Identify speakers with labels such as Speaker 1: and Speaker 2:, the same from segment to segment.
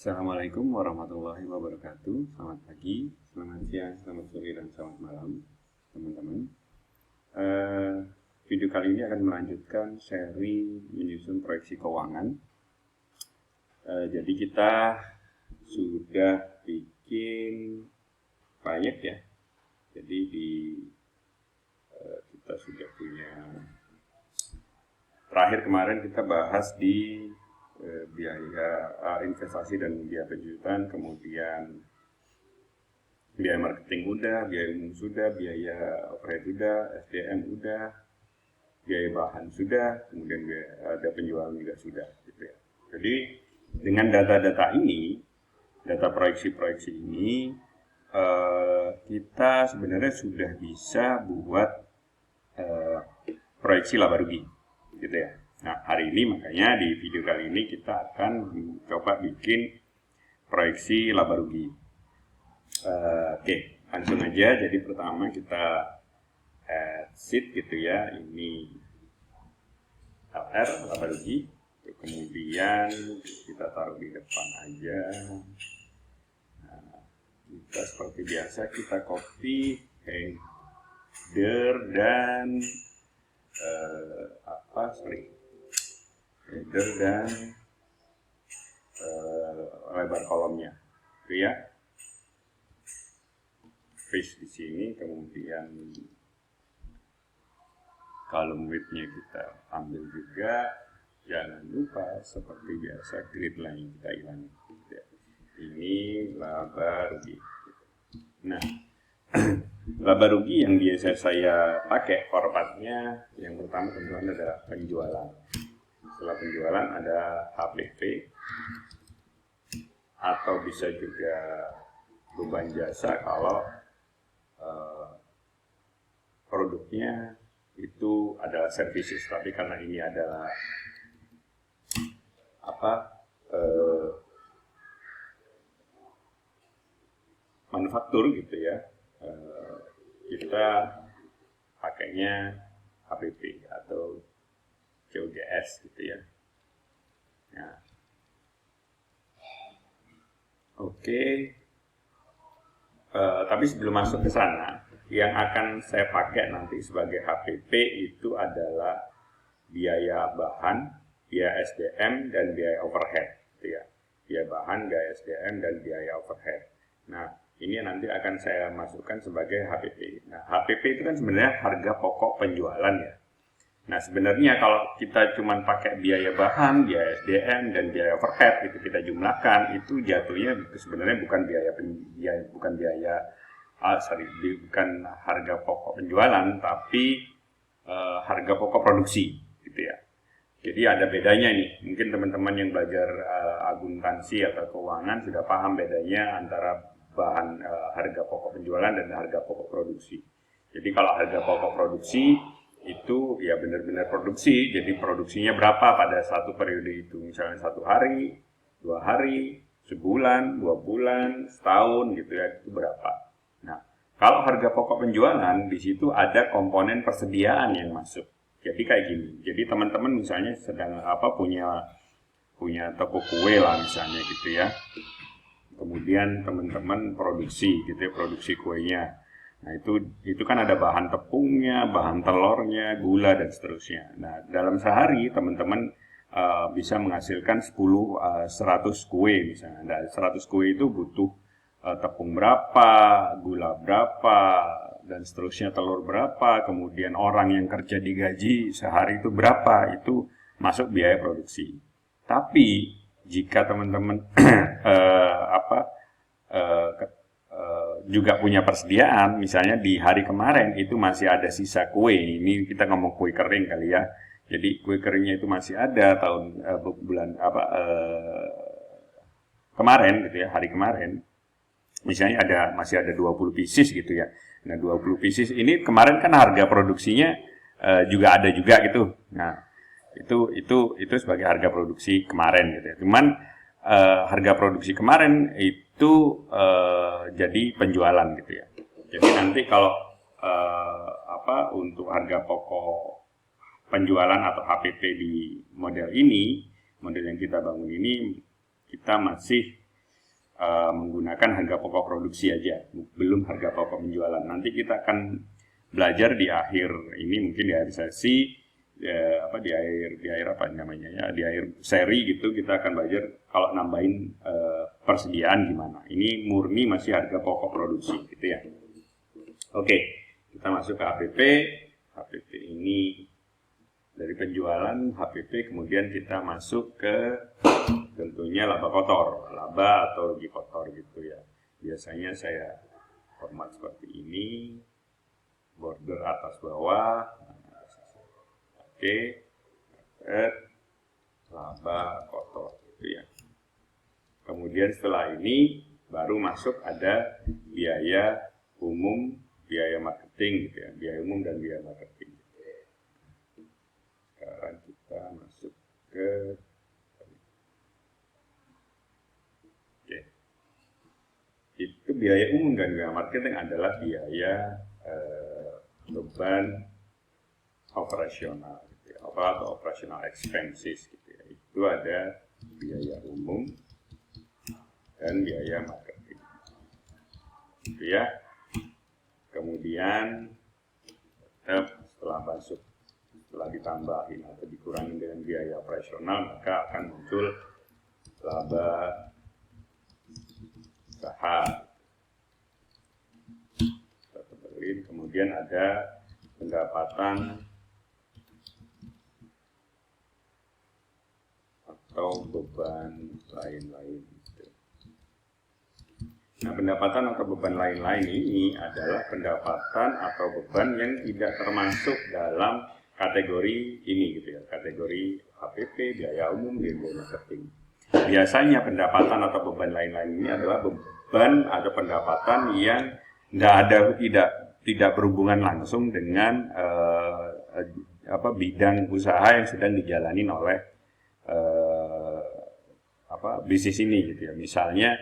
Speaker 1: Assalamualaikum warahmatullahi wabarakatuh. Selamat pagi, selamat siang, selamat sore, dan selamat malam, teman-teman. Video kali ini akan melanjutkan seri menyusun proyeksi keuangan. Jadi kita sudah bikin proyek ya. Jadi kita sudah punya. Terakhir kemarin kita bahas di biaya investasi dan biaya penjualan, kemudian biaya marketing udah, biaya umum sudah, biaya overhead sudah, SDM udah, biaya bahan sudah, kemudian ada penjualan juga sudah, gitu ya. Jadi dengan data-data ini, data proyeksi-proyeksi ini, kita sebenarnya sudah bisa buat proyeksi laba rugi, gitu ya. Nah, hari ini makanya di video kali ini kita akan coba bikin proyeksi laba rugi. Oke, langsung aja. Jadi pertama kita add sheet gitu ya. Ini LR, laba rugi. Kemudian kita taruh di depan aja. Nah, kita seperti biasa kita copy header dan header dan lebar kolomnya, gitu ya. Paste di sini, kemudian column width-nya kita ambil juga. Jangan lupa seperti biasa grid line kita hilangin. Ini laba rugi. Nah, laba rugi yang biasa saya pakai formatnya yang pertama tentu adalah penjualan. Setelah penjualan ada HPP atau bisa juga beban jasa kalau produknya itu adalah services, tapi karena ini adalah manufaktur gitu ya, kita pakainya HPP atau COGS gitu ya. Nah, oke. Tapi sebelum masuk ke sana, yang akan saya pakai nanti sebagai HPP itu adalah biaya bahan, biaya SDM, dan biaya overhead, gitu ya. Biaya bahan, biaya SDM, dan biaya overhead. Nah, ini nanti akan saya masukkan sebagai HPP. Nah, HPP itu kan sebenarnya harga pokok penjualan ya. Nah, sebenarnya kalau kita cuma pakai biaya bahan, biaya SDM, dan biaya overhead itu kita jumlahkan, itu jatuhnya sebenarnya bukan bukan harga pokok penjualan, tapi harga pokok produksi, gitu ya. Jadi ada bedanya nih. Mungkin teman-teman yang belajar akuntansi atau keuangan sudah paham bedanya antara bahan harga pokok penjualan dan harga pokok produksi. Jadi kalau harga pokok produksi itu ya benar-benar produksi, jadi produksinya berapa pada satu periode itu, misalnya 1 hari, 2 hari, sebulan, 2 bulan, setahun gitu ya, itu berapa. Nah, kalau harga pokok penjualan di situ ada komponen persediaan yang masuk. Jadi kayak gini, jadi teman-teman misalnya sedang punya toko kue lah misalnya gitu ya, kemudian teman-teman produksi gitu ya, produksi kuenya. Nah, itu kan ada bahan tepungnya, bahan telurnya, gula, dan seterusnya. Nah, dalam sehari teman-teman bisa menghasilkan 100 kue misalnya. Nah, 100 kue itu butuh tepung berapa, gula berapa, dan seterusnya, telur berapa, kemudian orang yang kerja digaji sehari itu berapa, itu masuk biaya produksi. Tapi jika teman-teman juga punya persediaan, misalnya di hari kemarin itu masih ada sisa kue, ini kita ngomong kue kering kali ya. Jadi kue keringnya itu masih ada kemarin gitu ya, hari kemarin. Misalnya masih ada 20 pieces gitu ya. Nah, 20 pieces ini kemarin kan harga produksinya juga ada juga gitu. Nah, itu sebagai harga produksi kemarin gitu ya. Cuman harga produksi kemarin itu jadi penjualan gitu ya. Jadi nanti kalau untuk harga pokok penjualan atau HPP di model yang kita bangun ini, kita masih menggunakan harga pokok produksi aja, belum harga pokok penjualan. Nanti kita akan belajar di akhir ini, mungkin di akhir sesi, di akhir apa namanya ya, di akhir seri gitu, kita akan belajar kalau nambahin persediaan gimana. Ini murni masih harga pokok produksi gitu ya. Oke, kita masuk ke HPP. HPP ini dari penjualan HPP, kemudian kita masuk ke tentunya laba kotor, laba atau rugi kotor gitu ya. Biasanya saya format seperti ini, border atas bawah. Oke, laba kotor gitu ya. Kemudian setelah ini baru masuk ada biaya umum, biaya marketing gitu ya, biaya umum dan biaya marketing. Sekarang kita masuk ke itu biaya umum dan biaya marketing adalah biaya beban operasional gitu ya, atau operational expenses gitu ya. Itu ada biaya umum dan biaya marketing gitu ya. Kemudian setelah ditambahin atau dikurangi dengan biaya operasional, maka akan muncul laba usaha. Kemudian ada pendapatan atau beban lain-lain. Nah, pendapatan atau beban lain-lain ini adalah pendapatan atau beban yang tidak termasuk dalam kategori ini gitu ya, kategori HPP, biaya umum, biaya marketing. Biasanya pendapatan atau beban lain-lain ini adalah beban atau pendapatan yang tidak berhubungan langsung dengan bidang usaha yang sedang dijalani oleh bisnis ini gitu ya. Misalnya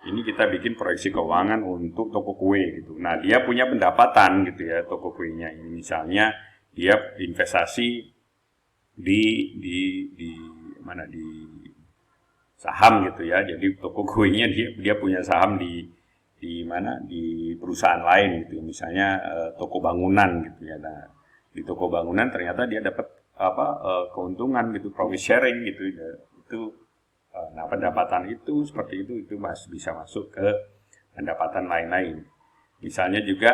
Speaker 1: ini kita bikin proyeksi keuangan untuk toko kue gitu. Nah, dia punya pendapatan gitu ya, toko kuenya ini. Misalnya dia investasi di saham gitu ya. Jadi toko kuenya dia punya saham di perusahaan lain gitu. Misalnya toko bangunan gitu ya. Nah, di toko bangunan ternyata dia dapat keuntungan gitu, profit sharing gitu ya. Nah, pendapatan itu seperti itu bisa masuk ke pendapatan lain-lain. Misalnya juga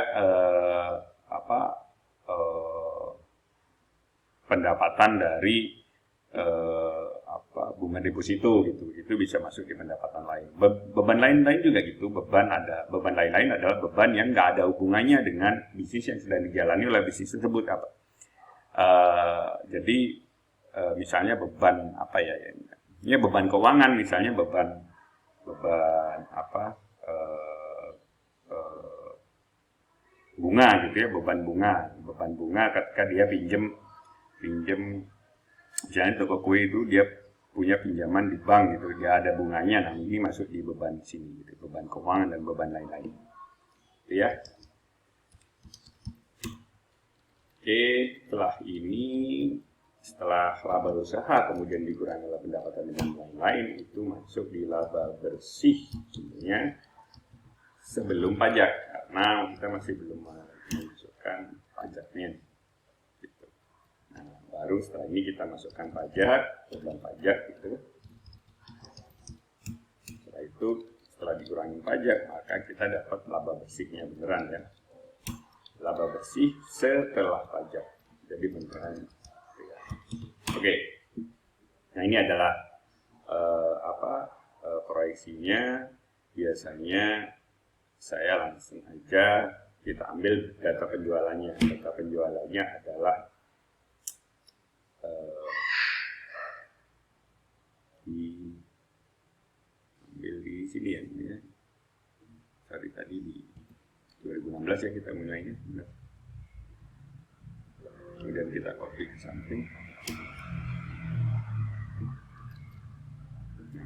Speaker 1: pendapatan dari bunga deposito gitu, itu bisa masuk di pendapatan lain. Beban lain-lain juga gitu. Beban lain-lain adalah beban yang nggak ada hubungannya dengan bisnis yang sedang dijalani oleh bisnis tersebut jadi misalnya beban ini beban keuangan, misalnya beban bunga gitu ya, beban bunga ketika dia pinjem misalnya toko kue itu dia punya pinjaman di bank gitu, dia ada bunganya. Nah, ini masuk di beban sini gitu, beban keuangan dan beban lain-lain gitu ya. Oke, setelah laba usaha kemudian dikurangi oleh pendapatan dengan lain-lain, itu masuk di laba bersih sebenarnya sebelum pajak, karena kita masih belum memasukkan pajaknya gitu. Nah, baru setelah ini kita masukkan pajak, beban pajak gitu. Setelah itu, setelah dikurangi pajak, maka kita dapat laba bersihnya beneran ya, laba bersih setelah pajak, jadi beneran. Oke. Nah, ini adalah proyeksinya. Biasanya saya langsung aja kita ambil data penjualannya. Data penjualannya adalah diambil di sini ya. Tadi di 2016 ya kita mulainya. Kemudian kita copy ke samping.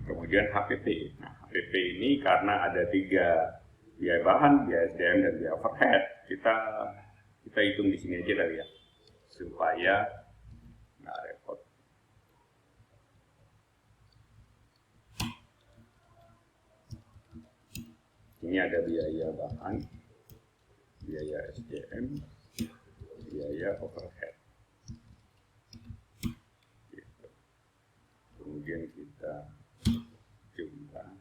Speaker 1: Kemudian HPP. Nah, HPP ini karena ada 3 biaya bahan, biaya SDM dan biaya overhead, kita hitung di sini aja kali ya, supaya nggak repot. ini ada biaya bahan, biaya SDM, biaya overhead. Gitu. Kemudian kita jumlah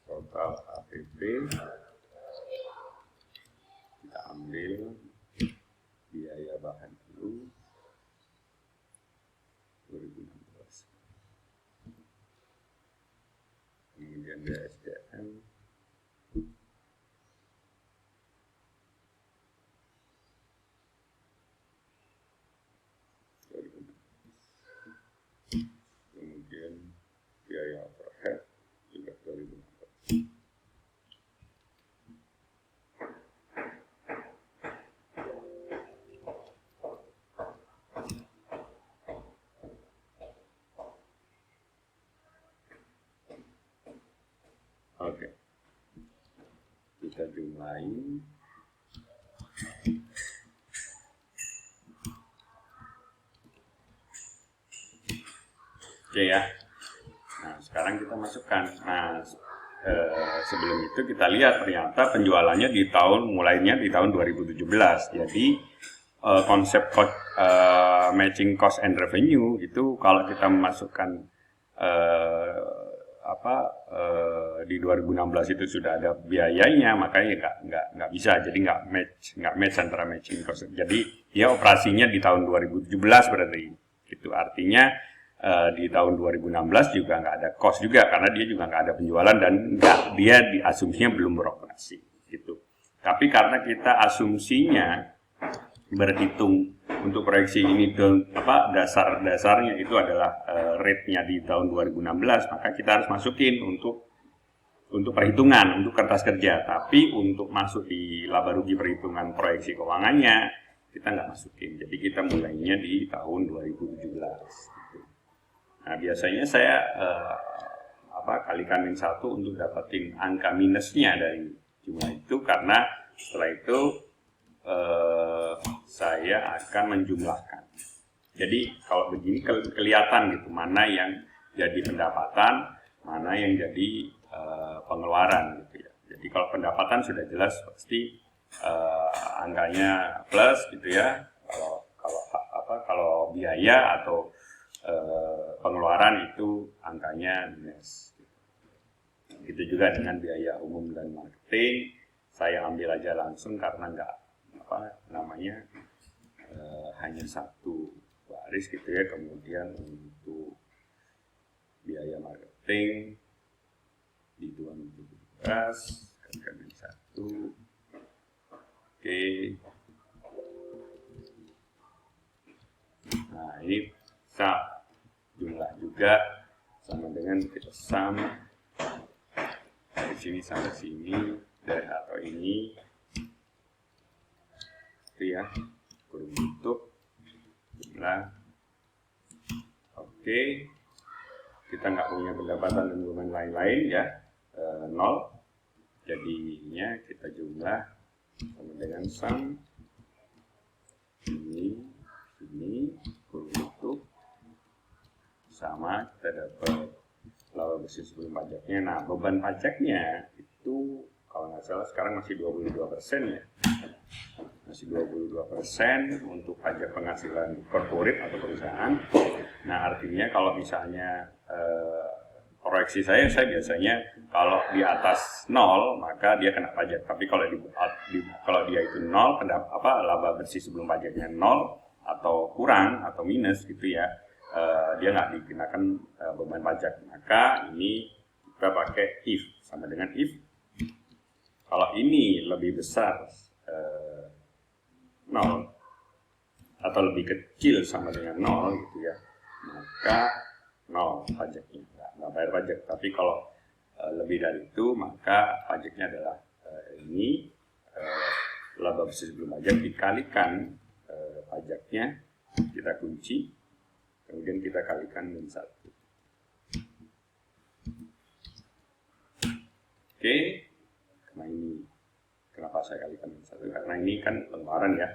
Speaker 1: total APB, kita ambil biaya bahan dulu 2016, kemudian biaya SDM, kemudian biaya overhead juga 2016. Oke, kita jumlahin. Oke ya. Nah, sekarang kita masukkan. Nah, sebelum itu kita lihat ternyata penjualannya mulainya di tahun 2017. Jadi konsep matching cost and revenue itu kalau kita memasukkan di 2016 itu sudah ada biayanya, makanya nggak bisa, jadi nggak match antara matching cost. Jadi dia operasinya di tahun 2017 berarti itu artinya di tahun 2016 juga nggak ada cost juga karena dia juga nggak ada penjualan dan dia diasumsinya belum beroperasi gitu. Tapi karena kita asumsinya berhitung untuk proyeksi ini dasarnya itu adalah rate-nya di tahun 2016, maka kita harus masukin untuk perhitungan, untuk kertas kerja. Tapi untuk masuk di laba rugi perhitungan proyeksi keuangannya kita nggak masukin. Jadi kita mulainya di tahun 2017. Nah, biasanya saya kalikan min 1 untuk dapetin angka minusnya dari jumlah itu, karena setelah itu saya akan menjumlahkan. Jadi kalau begini kelihatan gitu mana yang jadi pendapatan, mana yang jadi pengeluaran gitu ya. Jadi kalau pendapatan sudah jelas pasti angkanya plus gitu ya. Kalau biaya atau pengeluaran itu angkanya minus. Gitu juga dengan biaya umum dan marketing, saya ambil aja langsung karena hanya satu baris gitu ya. Kemudian untuk biaya marketing di 2017 kalikan dengan 1. Oke. Nah, ini jumlah juga sama dengan kita sum dari sini sampai sini dari atau ini itu ya, kurung tutup jumlah. Oke, kita nggak punya pendapatan dan hubungan lain-lain ya, 0. Jadinya kita jumlah sama dengan sum ini kurung tutup sama, kita dapat laba bersih sebelum pajaknya. Nah, beban pajaknya itu kalau nggak salah sekarang masih 22% ya. Masih 22% untuk pajak penghasilan corporate atau perusahaan. Nah, artinya kalau misalnya proyeksi saya biasanya kalau di atas 0 maka dia kena pajak. Tapi kalau kalau dia itu 0, laba bersih sebelum pajaknya 0 atau kurang atau minus gitu ya, dia nggak dikenakan beban pajak. Maka ini kita pakai if, sama dengan if kalau ini lebih besar 0 atau lebih kecil sama dengan 0 gitu ya, maka 0 pajaknya, nggak bayar pajak. Tapi kalau lebih dari itu maka pajaknya adalah ini laba bersih sebelum pajak dikalikan pajaknya, kita kunci, kemudian kita kalikan min 1. Oke, karena ini kenapa saya kalikan min 1? Karena ini kan pengeluaran ya,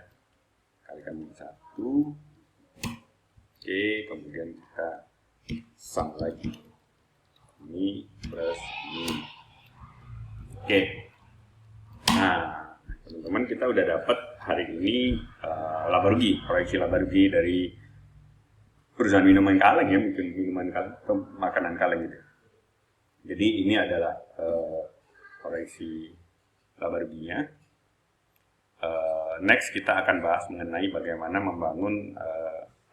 Speaker 1: kalikan min 1. Oke, kemudian kita sama lagi. Ini plus ini. Oke. Nah, teman-teman kita udah dapat hari ini laba rugi, proyeksi laba rugi dari perusahaan minuman kaleng ya, mungkin minuman kaleng atau makanan kaleng gitu. Jadi ini adalah proyeksi laba ruginya. Next kita akan bahas mengenai bagaimana membangun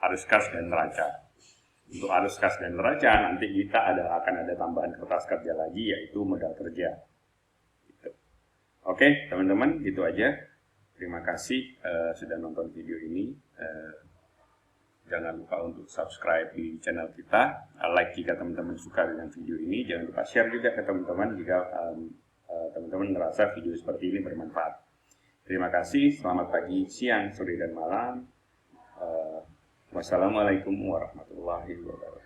Speaker 1: arus kas dan neraca. Untuk arus kas dan neraca nanti kita akan ada tambahan kertas kerja lagi, yaitu modal kerja. Gitu. Oke teman-teman, gitu aja. Terima kasih sudah nonton video ini. Jangan lupa untuk subscribe di channel kita, like jika teman-teman suka dengan video ini. Jangan lupa share juga ke teman-teman jika teman-teman merasa video seperti ini bermanfaat. Terima kasih, selamat pagi, siang, sore, dan malam. Wassalamualaikum warahmatullahi wabarakatuh.